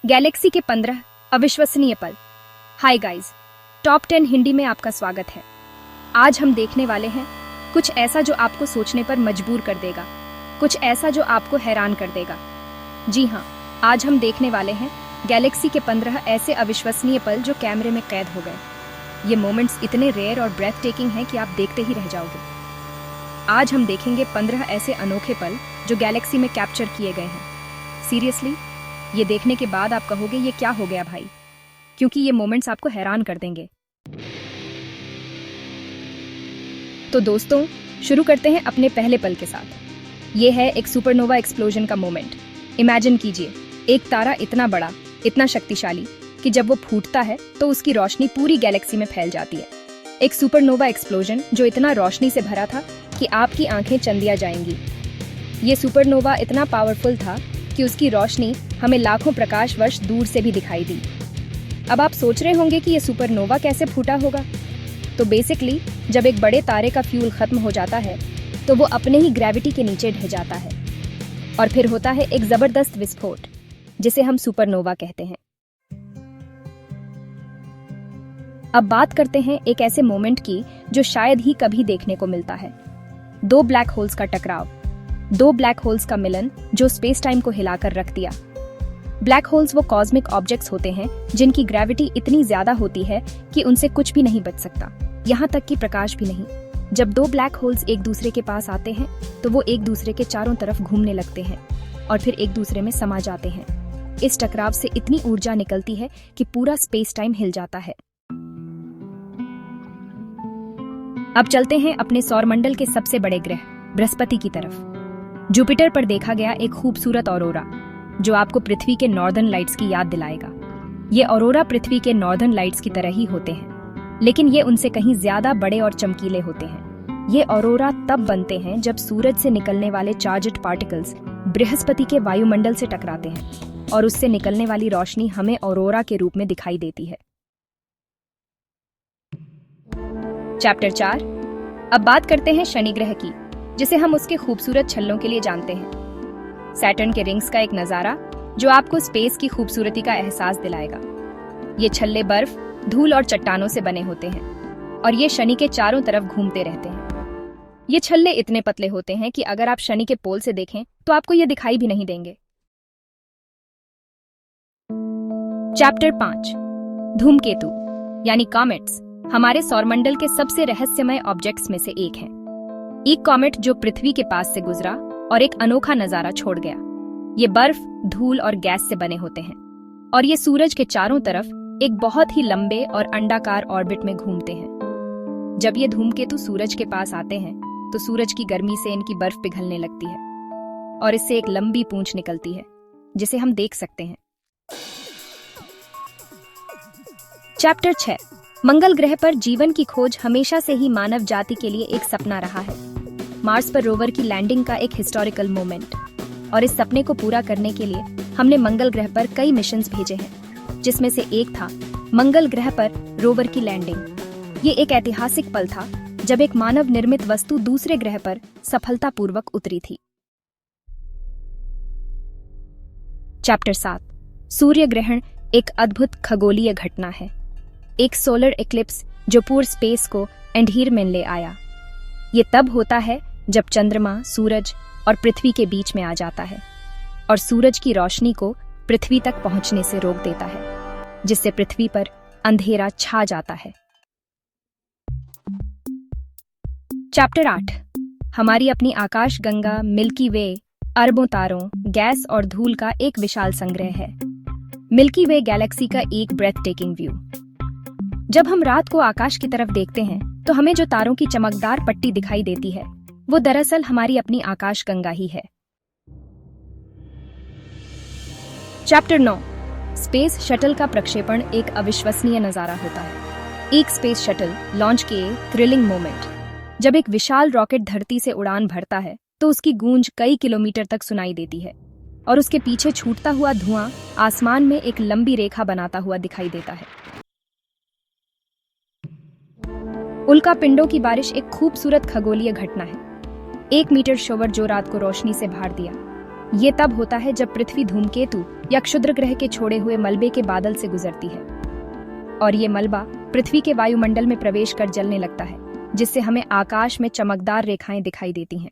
Galaxy के 15 अविश्वसनीय पल। हाय गाइस, टॉप 10 हिंदी में आपका स्वागत है। आज हम देखने वाले हैं कुछ ऐसा जो आपको सोचने पर मजबूर कर देगा, कुछ ऐसा जो आपको हैरान कर देगा। जी हाँ, आज हम देखने वाले हैं गैलेक्सी के 15 ऐसे अविश्वसनीय पल जो कैमरे में कैद हो गए। ये मोमेंट्स इतने रेयर और ब्रेथ टेकिंग हैं कि आप देखते ही रह जाओगे। आज हम देखेंगे 15 ऐसे अनोखे पल जो गैलेक्सी में कैप्चर किए गए हैं। सीरियसली, ये देखने के बाद आप कहोगे ये क्या हो गया भाई, क्योंकि ये मोमेंट्स आपको हैरान कर देंगे। तो दोस्तों, शुरू करते हैं अपने पहले पल के साथ। ये है एक सुपरनोवा एक्सप्लोजन का मोमेंट। इमेजिन कीजिए, एक तारा इतना बड़ा, इतना शक्तिशाली कि जब वो फूटता है तो उसकी रोशनी पूरी गैलेक्सी में फैल जाती है। एक सुपरनोवा एक्सप्लोजन जो इतना रोशनी से भरा था कि आपकी आंखें चंदिया जाएंगी। ये सुपरनोवा इतना पावरफुल था कि उसकी रोशनी हमें लाखों प्रकाश वर्ष दूर से भी दिखाई दी। अब आप सोच रहे होंगे कि ये सुपरनोवा कैसे फूटा होगा। तो बेसिकली, जब एक बड़े तारे का फ्यूल खत्म हो जाता है तो वो अपने ही ग्रेविटी के नीचे ढह जाता है और फिर होता है एक जबरदस्त विस्फोट, जिसे हम सुपरनोवा कहते हैं। अब बात करते हैं एक ऐसे मोमेंट की जो शायद ही कभी देखने को मिलता है। दो ब्लैक होल्स का टकराव, दो ब्लैक होल्स का मिलन जो स्पेस टाइम को हिलाकर रख दिया। ब्लैक होल्स वो कॉस्मिक ऑब्जेक्ट्स होते हैं जिनकी ग्रेविटी इतनी ज्यादा होती है कि उनसे कुछ भी नहीं बच सकता, यहाँ तक कि प्रकाश भी नहीं। जब दो ब्लैक होल्स एक दूसरे के पास आते हैं तो वो एक दूसरे के चारों तरफ घूमने लगते हैं और फिर एक दूसरे में समा जाते हैं। इस टकराव से इतनी ऊर्जा निकलती है कि पूरा स्पेस टाइम हिल जाता है। अब चलते हैं अपने सौरमंडल के सबसे बड़े ग्रह बृहस्पति की तरफ। जुपिटर पर देखा गया एक खूबसूरत ऑरोरा जो आपको पृथ्वी के नॉर्दर्न लाइट्स की याद दिलाएगा। ये ऑरोरा पृथ्वी के नॉर्दर्न लाइट्स की तरह ही होते हैं, लेकिन ये उनसे कहीं ज्यादा बड़े और चमकीले होते हैं। ये ऑरोरा तब बनते हैं जब सूरज से निकलने वाले चार्ज्ड पार्टिकल्स बृहस्पति के वायुमंडल से टकराते हैं और उससे निकलने वाली रोशनी हमें ऑरोरा के रूप में दिखाई देती है। चैप्टर 4। अब बात करते हैं शनि ग्रह की, जिसे हम उसके खूबसूरत छल्लों के लिए जानते हैं। सैटर्न के रिंग्स का एक नजारा जो आपको स्पेस की खूबसूरती का एहसास दिलाएगा। ये छल्ले बर्फ, धूल और चट्टानों से बने होते हैं और ये शनि के चारों तरफ घूमते रहते हैं। ये छल्ले इतने पतले होते हैं कि अगर आप शनि के पोल से देखें तो आपको ये दिखाई भी नहीं देंगे। चैप्टर 5। धूमकेतु यानी कॉमेट्स हमारे सौरमंडल के सबसे रहस्यमय ऑब्जेक्ट्स में से एक है। एक कॉमेट जो पृथ्वी के पास से गुजरा और एक अनोखा नजारा छोड़ गया। ये बर्फ, धूल और गैस से बने होते हैं और ये सूरज के चारों तरफ एक बहुत ही लंबे और अंडाकार ऑर्बिट में घूमते हैं। जब ये धूमकेतु सूरज के पास आते हैं तो सूरज की गर्मी से इनकी बर्फ पिघलने लगती है और इससे एक लंबी पूंछ निकलती है जिसे हम देख सकते हैं। चैप्टर 6। मंगल ग्रह पर जीवन की खोज हमेशा से ही मानव जाति के लिए एक सपना रहा है। मार्स पर रोवर की लैंडिंग का एक हिस्टोरिकल मोमेंट, और इस सपने को पूरा करने के लिए हमने मंगल ग्रह पर कई मिशंस भेजे हैं, जिसमें से एक था मंगल ग्रह पर रोवर की लैंडिंग। ये एक ऐतिहासिक पल था जब एक मानव निर्मित वस्तु दूसरे ग्रह पर सफलतापूर्वक उतरी थी। चैप्टर 7। सूर्य ग्रहण एक अद्भुत खगोलीय घटना है, एक सोलर इक्लिप्स जो पूरे स्पेस को अंधेरे में ले आया। ये तब होता है जब चंद्रमा सूरज और पृथ्वी के बीच में आ जाता है और सूरज की रोशनी को पृथ्वी तक पहुंचने से रोक देता है, जिससे पृथ्वी पर अंधेरा छा जाता है। चैप्टर 8। हमारी अपनी आकाश गंगा मिल्की वे अरबों तारों, गैस और धूल का एक विशाल संग्रह है। मिल्की वे गैलेक्सी का एक ब्रेथ टेकिंग व्यू। जब हम रात को आकाश की तरफ देखते हैं तो हमें जो तारों की चमकदार पट्टी दिखाई देती है वो दरअसल हमारी अपनी आकाश गंगा ही है। चैप्टर 9। स्पेस शटल का प्रक्षेपण एक अविश्वसनीय नजारा होता है। एक स्पेस शटल लॉन्च के थ्रिलिंग मोमेंट। जब एक विशाल रॉकेट धरती से उड़ान भरता है तो उसकी गूंज कई किलोमीटर तक सुनाई देती है और उसके पीछे छूटता हुआ धुआं आसमान में एक लंबी रेखा बनाता हुआ दिखाई देता है। उल्का पिंडों की बारिश एक खूबसूरत खगोलीय घटना है। 1 मीटर शोवर जो रात को रोशनी से भर दिया ये तब होता है जब पृथ्वी धूमकेतु या क्षुद्र ग्रह के छोड़े हुए मलबे के बादल से गुजरती है और ये मलबा पृथ्वी के वायुमंडल में प्रवेश कर जलने लगता है, जिससे हमें आकाश में चमकदार रेखाएं दिखाई देती हैं।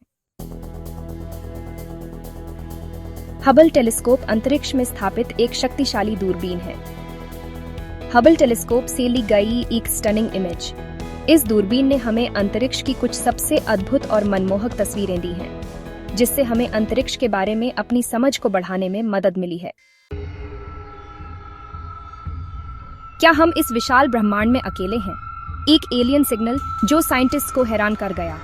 हबल टेलीस्कोप अंतरिक्ष में स्थापित एक शक्तिशाली दूरबीन है। हबल टेलीस्कोप से ली गई एक स्टनिंग इमेज। इस दूरबीन ने हमें अंतरिक्ष की कुछ सबसे अद्भुत और मनमोहक तस्वीरें दी हैं, जिससे हमें अंतरिक्ष के बारे में अपनी समझ को बढ़ाने में मदद मिली है। क्या हम इस विशाल ब्रह्मांड में अकेले हैं? एक एलियन सिग्नल जो साइंटिस्ट को हैरान कर गया।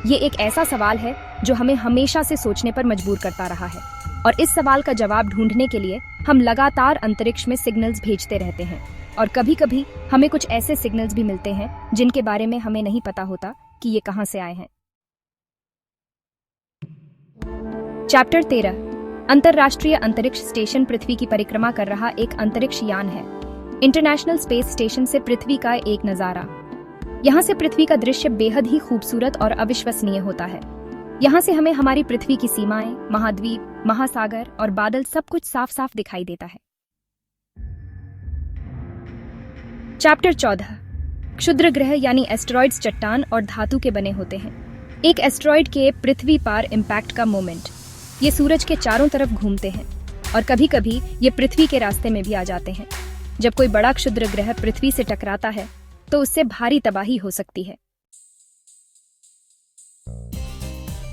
ये एक ऐसा सवाल है जो हमें हमेशा से सोचने पर मजबूर करता रहा है, और इस सवाल का जवाब ढूंढने के लिए हम लगातार अंतरिक्ष में सिग्नल्स भेजते रहते हैं, और कभी-कभी हमें कुछ ऐसे सिग्नल्स भी मिलते हैं जिनके बारे में हमें नहीं पता होता कि ये कहां से आए हैं। चैप्टर 13 अंतरराष्ट्रीय अंतरिक्ष स्टेशन पृथ्वी की परिक्रमा कर रहा एक अंतरिक्ष यान है। इंटरनेशनल स्पेस स्टेशन से पृथ्वी का एक नजारा। यहाँ से पृथ्वी का दृश्य बेहद ही खूबसूरत और अविश्वसनीय होता है। यहाँ से हमें हमारी पृथ्वी की सीमाएं, महाद्वीप, महासागर और बादल सब कुछ साफ साफ दिखाई देता है। चैप्टर 14 क्षुद्र ग्रह यानी एस्टेरॉइड्स चट्टान और धातु के बने होते हैं। एक एस्टेरॉइड के पृथ्वी पर इम्पैक्ट का मोमेंट। ये सूरज के चारों तरफ घूमते हैं और कभी कभी ये पृथ्वी के रास्ते में भी आ जाते हैं। जब कोई बड़ा क्षुद्र ग्रह पृथ्वी से टकराता है तो उससे भारी तबाही हो सकती है।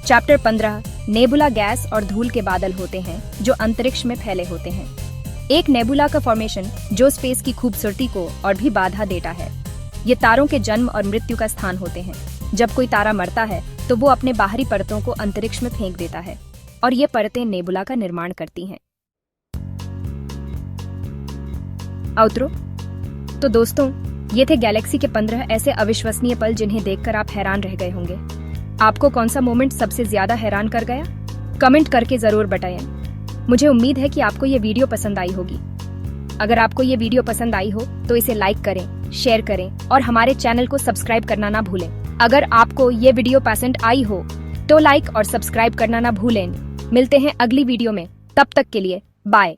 चैप्टर 15 नेबुला गैस और धूल के बादल होते हैं जो अंतरिक्ष में फैले होते हैं। एक नेबुला का फॉर्मेशन जो स्पेस की खूबसूरती को और भी बाधा देता है। ये तारों के जन्म और मृत्यु का स्थान होते हैं। जब कोई तारा मरता है तो वो अपने बाहरी परतों को अंतरिक्ष में फेंक देता है और ये परतें नेबुला का निर्माण करती हैं। आउटरो। तो दोस्तों, ये थे गैलेक्सी के 15 ऐसे अविश्वसनीय पल जिन्हें देखकर आप हैरान रह गए होंगे। आपको कौन सा मोमेंट सबसे ज्यादा हैरान कर गया? कमेंट करके जरूर बताएं। मुझे उम्मीद है कि आपको ये वीडियो पसंद आई होगी। अगर आपको ये वीडियो पसंद आई हो तो इसे लाइक करें, शेयर करें और हमारे चैनल को सब्सक्राइब करना ना भूलें। अगर आपको ये वीडियो पसंद आई हो तो लाइक और सब्सक्राइब करना ना भूलें। मिलते हैं अगली वीडियो में, तब तक के लिए बाय।